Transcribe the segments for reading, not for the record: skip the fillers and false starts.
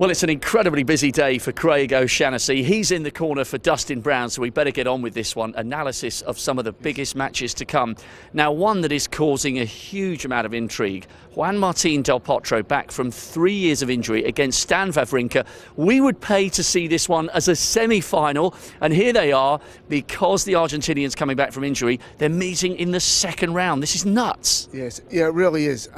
Well, it's an incredibly busy day for Craig O'Shannessy. He's in the corner for Dustin Brown, so we better get on with this one. Analysis of some of the biggest matches to come. Now, one that is causing a huge amount of intrigue. Juan Martín del Potro back from 3 years of injury against Stan Wawrinka. We would pay to see this one as a semi-final, and here they are. Because the Argentinian's coming back from injury, they're meeting in the second round. This is nuts. Yes, yeah, it really is.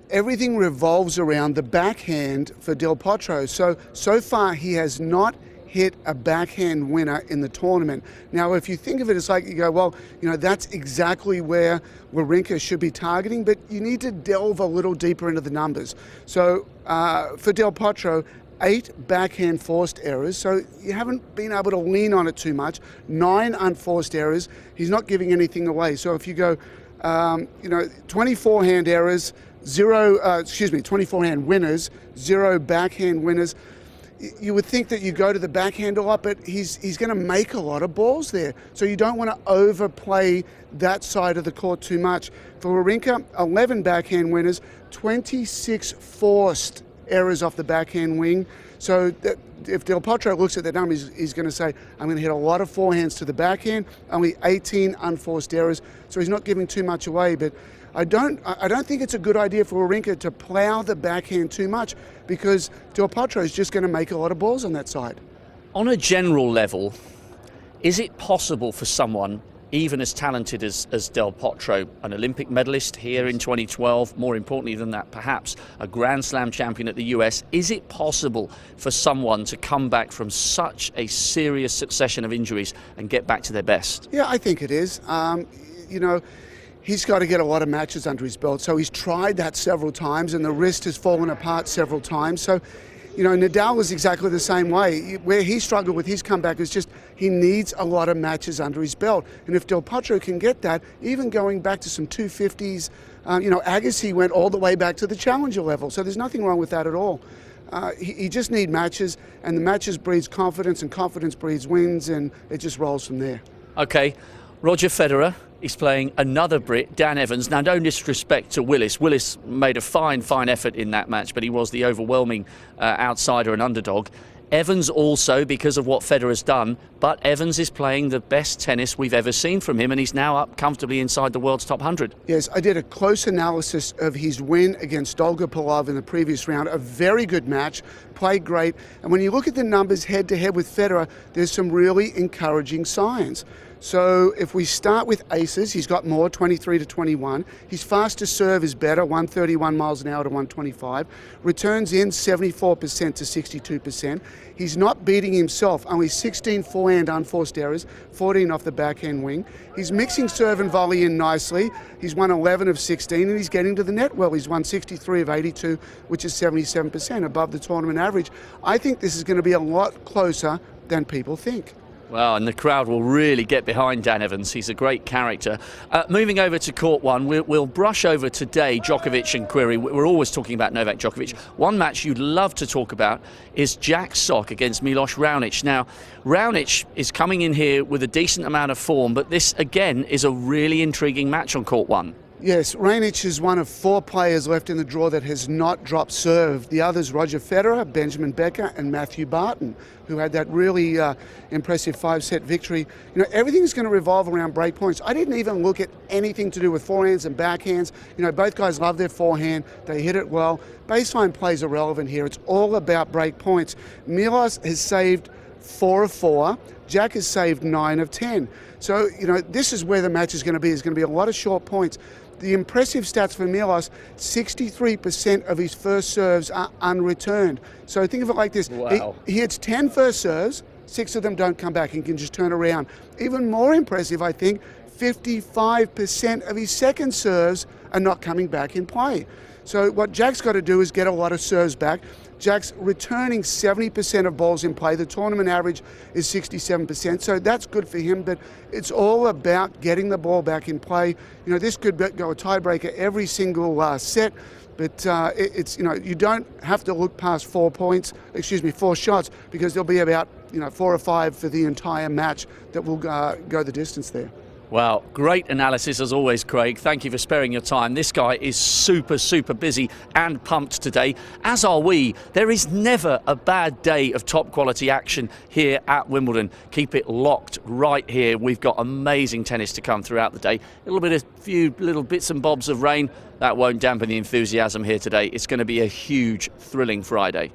Everything revolves around the backhand for Del Potro. So far he has not hit a backhand winner in the tournament. Now, if you think of it, it's like you go, well, you know, that's exactly where Wawrinka should be targeting, but you need to delve a little deeper into the numbers. So for Del Potro, 8 backhand forced errors, so you haven't been able to lean on it too much. 9 unforced errors. He's not giving anything away. So if you go, 24 hand errors, 24 hand winners, 0 backhand winners. You would think that you go to the backhand a lot, but he's going to make a lot of balls there. So you don't want to overplay that side of the court too much. For Wawrinka, 11 backhand winners, 26 forced errors off the backhand wing. So if Del Potro looks at the numbers, he's going to say, I'm going to hit a lot of forehands to the backhand, only 18 unforced errors. So he's not giving too much away, but I don't think it's a good idea for Wawrinka to plow the backhand too much, because Del Potro is just going to make a lot of balls on that side. On a general level, is it possible for someone even as talented as Del Potro, an Olympic medalist here in 2012, more importantly than that, perhaps a Grand Slam champion at the US, is it possible for someone to come back from such a serious succession of injuries and get back to their best? Yeah, I think it is. He's got to get a lot of matches under his belt. So he's tried that several times, and the wrist has fallen apart several times. So, Nadal is exactly the same way. Where he struggled with his comeback is just he needs a lot of matches under his belt. And if Del Potro can get that, even going back to some 250s, Agassi went all the way back to the challenger level. So there's nothing wrong with that at all. He just needs matches, and the matches breeds confidence, and confidence breeds wins, and it just rolls from there. Okay, Roger Federer. He's playing another Brit, Dan Evans. Now, no disrespect to Willis. Willis made a fine effort in that match, but he was the overwhelming outsider and underdog. Evans also, because of what Federer's done, but Evans is playing the best tennis we've ever seen from him, and he's now up comfortably inside the world's top 100. Yes, I did a close analysis of his win against Dolgopolov in the previous round. A very good match, played great. And when you look at the numbers head-to-head with Federer, there's some really encouraging signs. So if we start with aces, he's got more, 23 to 21. His fastest serve is better, 131 miles an hour to 125. Returns in 74% to 62%. He's not beating himself, only 16 forehand unforced errors, 14 off the backhand wing. He's mixing serve and volley in nicely. He's won 11 of 16, and he's getting to the net well. He's won 63 of 82, which is 77% above the tournament average. I think this is going to be a lot closer than people think. Well, and the crowd will really get behind Dan Evans. He's a great character. Moving over to court one, we'll brush over today Djokovic and Querrey. We're always talking about Novak Djokovic. One match you'd love to talk about is Jack Sock against Milos Raonic. Now, Raonic is coming in here with a decent amount of form, but this, again, is a really intriguing match on court one. Yes, Raonic is one of 4 players left in the draw that has not dropped serve. The others, Roger Federer, Benjamin Becker, and Matthew Barton, who had that really impressive 5-set victory. Everything's going to revolve around break points. I didn't even look at anything to do with forehands and backhands. Both guys love their forehand. They hit it well. Baseline plays are relevant here. It's all about break points. Milos has saved 4 of 4. Jack has saved 9 of 10. So, this is where the match is going to be. There's going to be a lot of short points. The impressive stats for Milos, 63% of his first serves are unreturned. So think of it like this. Wow. He hits 10 first serves, 6 of them don't come back and can just turn around. Even more impressive, I think, 55% of his second serves are not coming back in play. So what Jack's got to do is get a lot of serves back. Jack's returning 70% of balls in play. The tournament average is 67%, so that's good for him, but it's all about getting the ball back in play. This could go a tiebreaker every single set, but you don't have to look past 4 shots, because there'll be about 4 or 5 for the entire match that will go the distance there. Well, great analysis as always, Craig. Thank you for sparing your time. This guy is super busy and pumped today, as are we. There is never a bad day of top quality action here at Wimbledon. Keep it locked right here. We've got amazing tennis to come throughout the day. A few little bits and bobs of rain. That won't dampen the enthusiasm here today. It's going to be a huge, thrilling Friday.